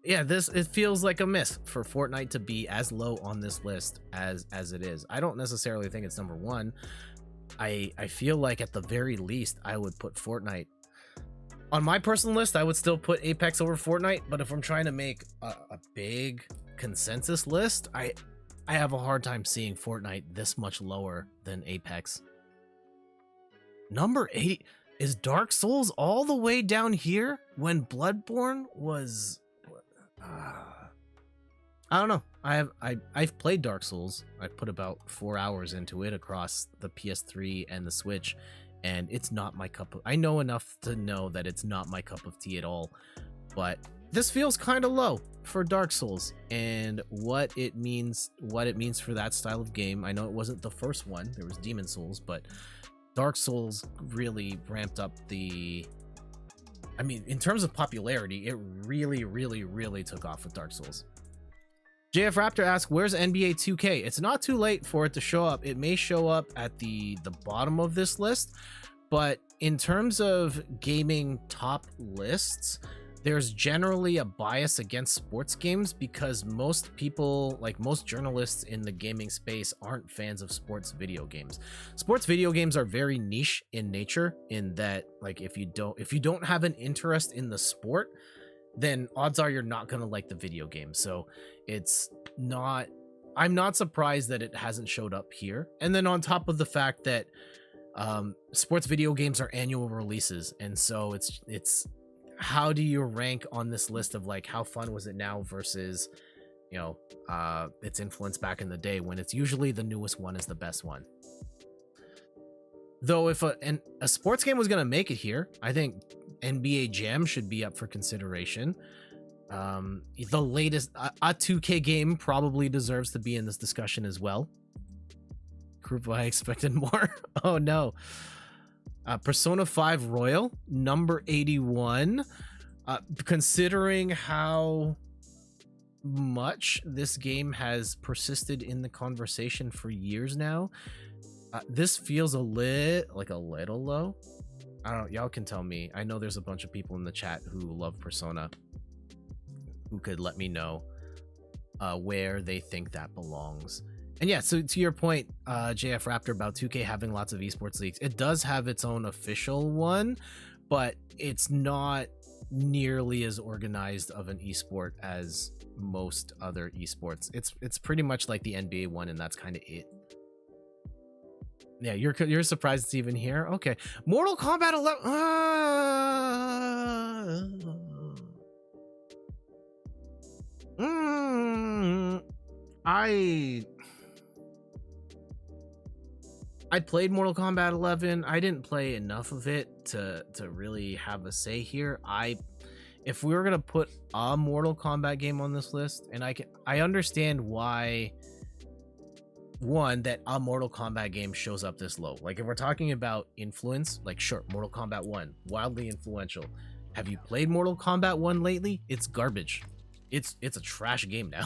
It feels like a miss for Fortnite to be as low on this list as it is. I don't necessarily think it's number one. I feel like at the very least I would put Fortnite on my personal list. I would still put Apex over Fortnite, but if I'm trying to make a big consensus list, I have a hard time seeing Fortnite this much lower than Apex. Number 8 is Dark Souls all the way down here when Bloodborne was... I don't know. I've played Dark Souls. I put about 4 hours into it across the PS3 and the Switch, and it's not my cup of... I know enough to know that it's not my cup of tea at all, but this feels kind of low for Dark Souls and what it means for that style of game. I know it wasn't the first one. There was Demon Souls, but Dark Souls really ramped up the... I mean, in terms of popularity, it really, really, really took off with Dark Souls. JF Raptor asks, where's NBA 2K? It's not too late for it to show up. It may show up at the bottom of this list, but in terms of gaming top lists, there's generally a bias against sports games because most people, like most journalists in the gaming space, aren't fans of sports video games. Sports video games are very niche in nature, in that, like, if you don't have an interest in the sport, then odds are you're not going to like the video game. So I'm not surprised that it hasn't showed up here. And then on top of the fact that sports video games are annual releases, and so it's how do you rank on this list of, like, how fun was it now versus its influence back in the day, when it's usually the newest one is the best one. Though if a sports game was going to make it here, I think NBA Jam should be up for consideration. The latest a 2K game probably deserves to be in this discussion as well. Group I expected more. Oh no. Persona 5 Royal, number 81. Considering how much this game has persisted in the conversation for years now, this feels a little low. I don't know, y'all can tell me. I know there's a bunch of people in the chat who love Persona who could let me know where they think that belongs. And yeah, so to your point, JF Raptor, about 2K having lots of esports leagues, it does have its own official one, but it's not nearly as organized of an esport as most other esports. It's pretty much like the NBA one, and that's kind of it. Yeah, you're surprised it's even here. Okay, Mortal Kombat 11. I played Mortal Kombat 11. I didn't play enough of it to really have a say here. If we were gonna put a Mortal Kombat game on this list, and I understand why that a Mortal Kombat game shows up this low. Like if we're talking about influence, like sure, Mortal Kombat 1, wildly influential. Have you played Mortal Kombat 1 lately? It's garbage. It's a trash game now.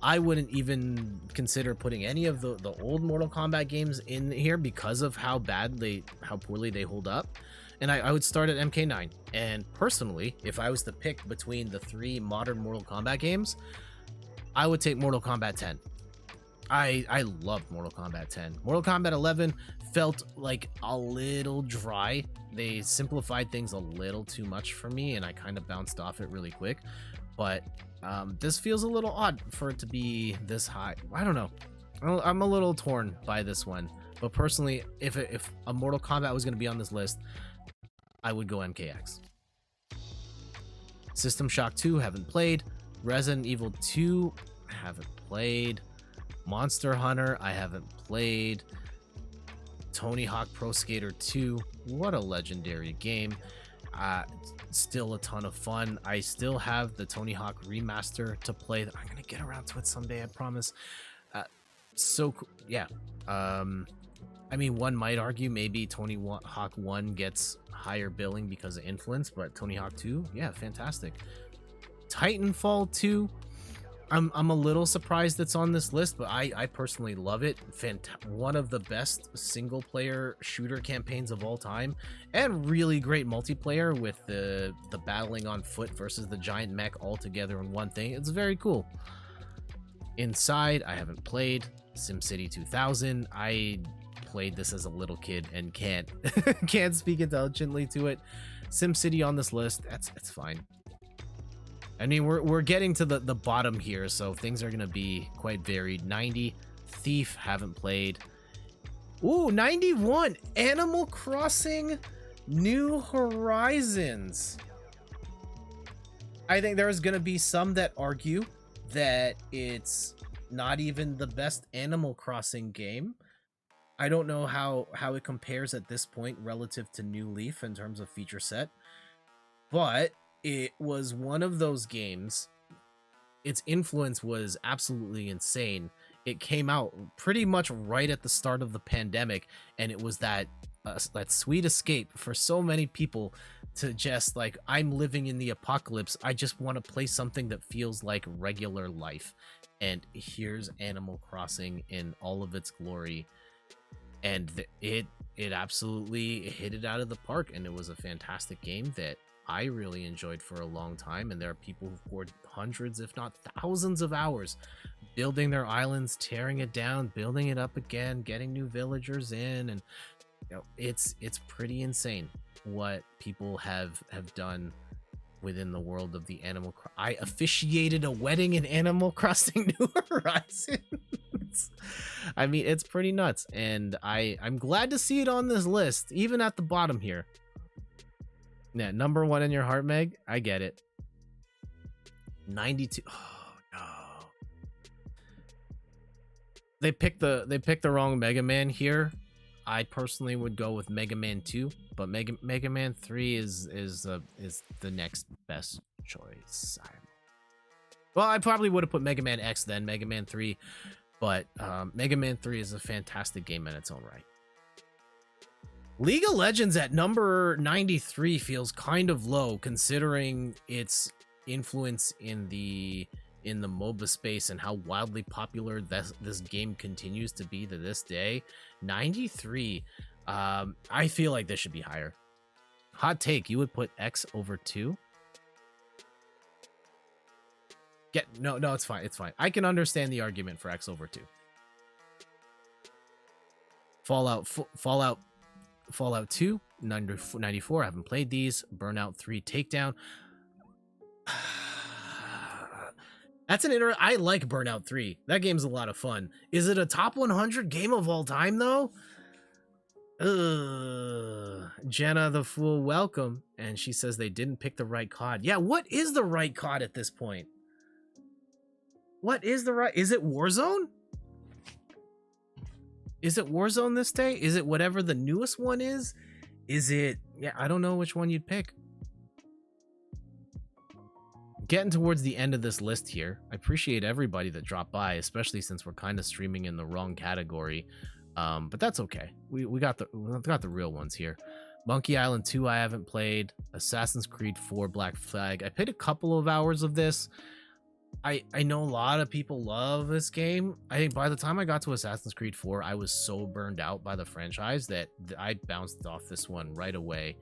I wouldn't even consider putting any of the old Mortal Kombat games in here because of how poorly they hold up. And I would start at MK9. And personally, if I was to pick between the 3 modern Mortal Kombat games, I would take Mortal Kombat 10. I loved Mortal Kombat 10. Mortal Kombat 11 felt like a little dry. They simplified things a little too much for me, and I kind of bounced off it really quick. But this feels a little odd for it to be this high. I don't know. I'm a little torn by this one. But personally, if a Mortal Kombat was going to be on this list, I would go MKX. System Shock 2, haven't played. Resident Evil 2, haven't played. Monster Hunter, I haven't played. Tony Hawk Pro Skater 2, what a legendary game. Still a ton of fun. I still have the Tony Hawk remaster to play. I'm gonna get around to it someday, I promise. So yeah. I mean, one might argue maybe Tony Hawk 1 gets higher billing because of influence, but Tony Hawk 2, yeah, fantastic. Titanfall 2, I'm a little surprised it's on this list, but I personally love it. One of the best single player shooter campaigns of all time, and really great multiplayer with the battling on foot versus the giant mech all together in one thing. It's very cool. Inside, I haven't played. SimCity 2000, I played this as a little kid and can't speak intelligently to it. SimCity on this list, it's fine. I mean, we're getting to the bottom here, so things are gonna be quite varied. 90, Thief, haven't played. Ooh, 91, Animal Crossing New Horizons. I think there's gonna be some that argue that it's not even the best Animal Crossing game. I don't know how it compares at this point relative to New Leaf in terms of feature set, but it was one of those games. Its influence was absolutely insane. It came out pretty much right at the start of the pandemic, and it was that sweet escape for so many people to just like, I'm living in the apocalypse. I just want to play something that feels like regular life. And here's Animal Crossing in all of its glory. And it absolutely hit it out of the park, and it was a fantastic game that I really enjoyed for a long time. And there are people who've poured hundreds, if not thousands of hours building their islands, tearing it down, building it up again, getting new villagers in. And you know, it's pretty insane what people have done within the world of the Animal Crossing. I officiated a wedding in Animal Crossing New Horizons. I mean, it's pretty nuts, and I'm glad to see it on this list, even at the bottom here. Yeah, number 1 in your heart, Meg. I get it. 92. Oh no. They picked the wrong Mega Man here. I personally would go with Mega Man 2, but Mega Man 3 is the next best choice. Well, I probably would have put Mega Man X then Mega Man 3, but Mega Man 3 is a fantastic game in its own right. League of Legends at number 93 feels kind of low considering its influence in the MOBA space and how wildly popular this game continues to be to this day. 93. I feel like this should be higher. Hot take, you would put X over 2? No, it's fine. It's fine. I can understand the argument for X over 2. Fallout 2, 94. I haven't played these. Burnout 3 Takedown. That's I like Burnout 3. That game's a lot of fun. Is it a top 100 game of all time, though? Jenna the Fool, welcome. And she says they didn't pick the right COD. Yeah, what is the right COD at this point? What is the right... Is it Warzone? Is it Warzone this day? Is it whatever the newest one is? Is it... Yeah, I don't know which one you'd pick. Getting towards the end of this list here. I appreciate everybody that dropped by, especially since we're kind of streaming in the wrong category. But that's okay. We got the real ones here. Monkey Island 2 I haven't played. Assassin's Creed 4 Black Flag. I played a couple of hours of this. I know a lot of people love this game. I think by the time I got to Assassin's Creed 4, I was so burned out by the franchise that I bounced off this one right away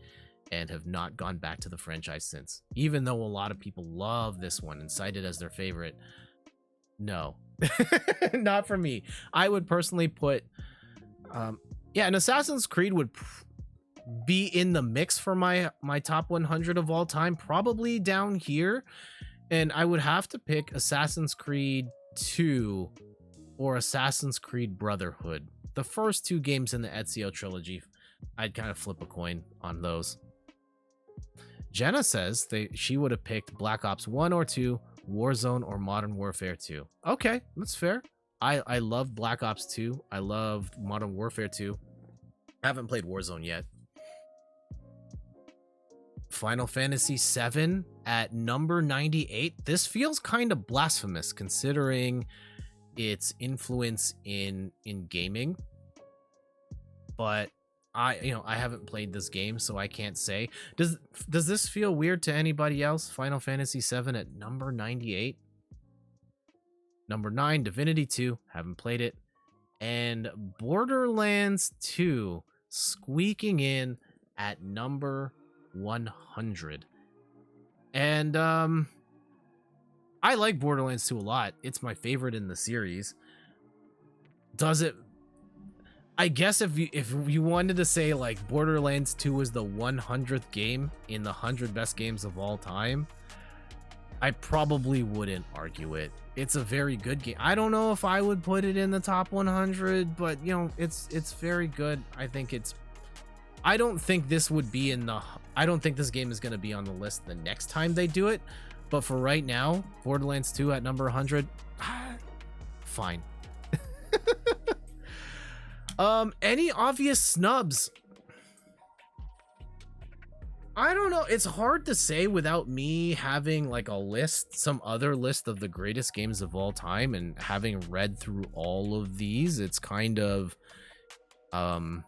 and have not gone back to the franchise since. Even though a lot of people love this one and cite it as their favorite. No, not for me. I would personally put, an Assassin's Creed would be in the mix for my top 100 of all time, probably down here. And I would have to pick Assassin's Creed 2 or Assassin's Creed Brotherhood. The first 2 games in the Ezio trilogy, I'd kind of flip a coin on those. Jenna says she would have picked Black Ops 1 or 2, Warzone or Modern Warfare 2. Okay, that's fair. I love Black Ops 2. I love Modern Warfare 2. I haven't played Warzone yet. Final Fantasy 7 at number 98. This feels kind of blasphemous considering its influence in gaming. But I haven't played this game, so I can't say. Does this feel weird to anybody else? Final Fantasy 7 at number 98. Number 9, Divinity 2, haven't played it. And Borderlands 2 squeaking in at number 100. And I like Borderlands 2 a lot. It's my favorite in the series. Does it... I guess if you wanted to say like Borderlands 2 is the 100th game in the 100 best games of all time, I probably wouldn't argue it. It's a very good game. I don't know if I would put it in the top 100, but it's very good. I don't think this would be in the... I don't think this game is going to be on the list the next time they do it. But for right now, Borderlands 2 at number 100, fine. Any obvious snubs? I don't know. It's hard to say without me having like a list, some other list of the greatest games of all time and having read through all of these. It's kind of tough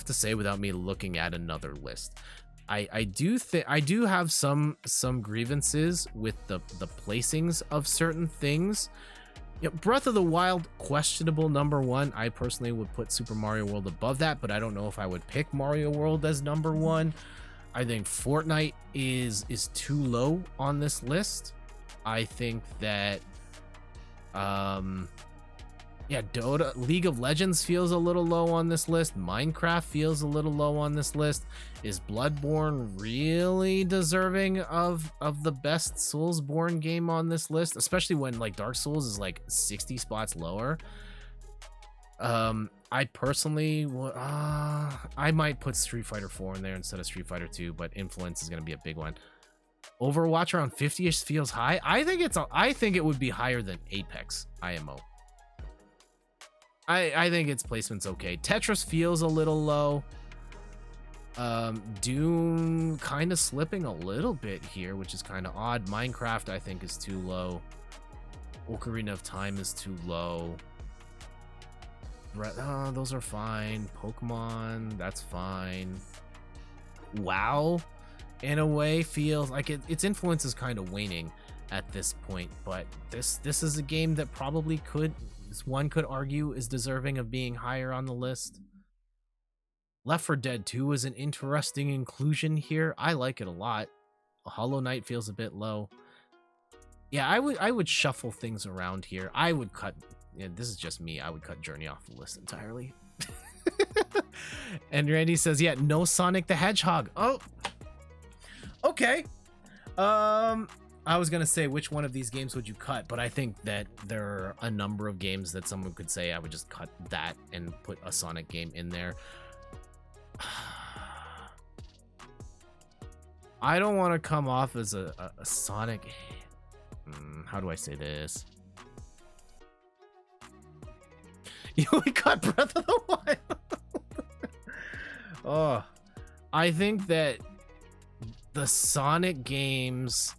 to say without me looking at another list. I do have some grievances with the placings of certain things. Breath of the Wild, questionable number 1. I personally would put Super Mario World above that, but I don't know if I would pick Mario World as number 1. I think Fortnite is too low on this list. I think that Dota, League of Legends feels a little low on this list. Minecraft feels a little low on this list. Is Bloodborne really deserving of the best Soulsborne game on this list? Especially when like Dark Souls is like 60 spots lower. I personally would, I might put Street Fighter 4 in there instead of Street Fighter 2, but influence is going to be a big one. Overwatch around 50ish feels high. I think it would be higher than Apex IMO. I think its placement's okay. Tetris feels a little low. Doom kind of slipping a little bit here, which is kind of odd. Minecraft I think is too low. Ocarina of Time is too low. Those are fine. Pokemon, that's fine. WoW in a way feels like its influence is kind of waning at this point, but this is a game that probably one could argue is deserving of being higher on the list. Left 4 Dead 2 is an interesting inclusion here. I like it a lot. Hollow Knight feels a bit low. Yeah, I would shuffle things around here. I would cut. Yeah, this is just me. I would cut Journey off the list entirely. And Randy says, yeah, no Sonic the Hedgehog. Oh, okay. I was gonna say which one of these games would you cut, but I think that there are a number of games that someone could say I would just cut that and put a Sonic game in there. I don't want to come off as a Sonic. How do I say this? You only cut Breath of the Wild. Oh, I think that the Sonic games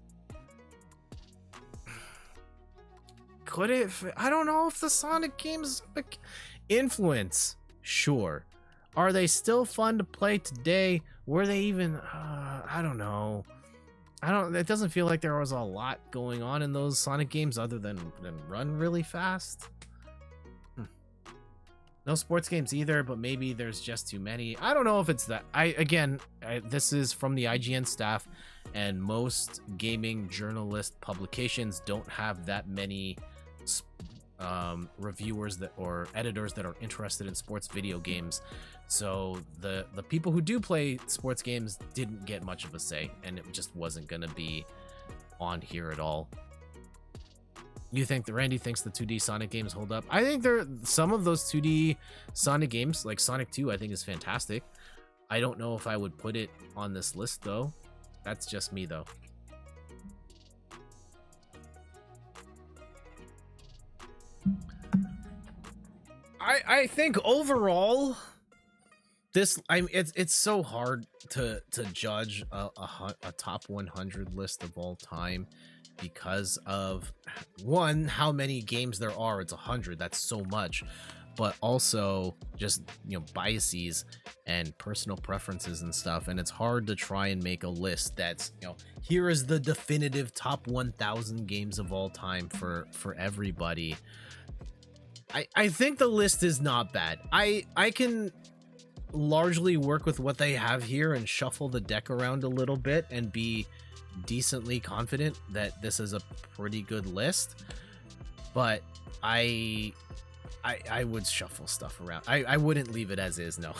could it. I don't know if the Sonic games influence. Sure, are they still fun to play today? Were they even? I don't know. It doesn't feel like there was a lot going on in those Sonic games other than run really fast. No sports games either, but maybe there's just too many. I don't know if it's that. This is from the IGN staff, and most gaming journalist publications don't have that many reviewers or editors that are interested in sports video games. So the people who do play sports games didn't get much of a say, and it just wasn't gonna be on here at all. You think that Randy thinks the 2D Sonic games hold up? I think some of those 2D Sonic games, like Sonic 2, I think is fantastic. I don't know if I would put it on this list though. That's just me though. I think overall, it's so hard to judge a top 100 list of all time because of one, how many games there are. It's 100. That's so much. But also just, biases and personal preferences and stuff. And it's hard to try and make a list that's, here is the definitive top 1,000 games of all time for everybody. I think the list is not bad. I can largely work with what they have here and shuffle the deck around a little bit and be decently confident that this is a pretty good list. But I would shuffle stuff around. I wouldn't leave it as is, no.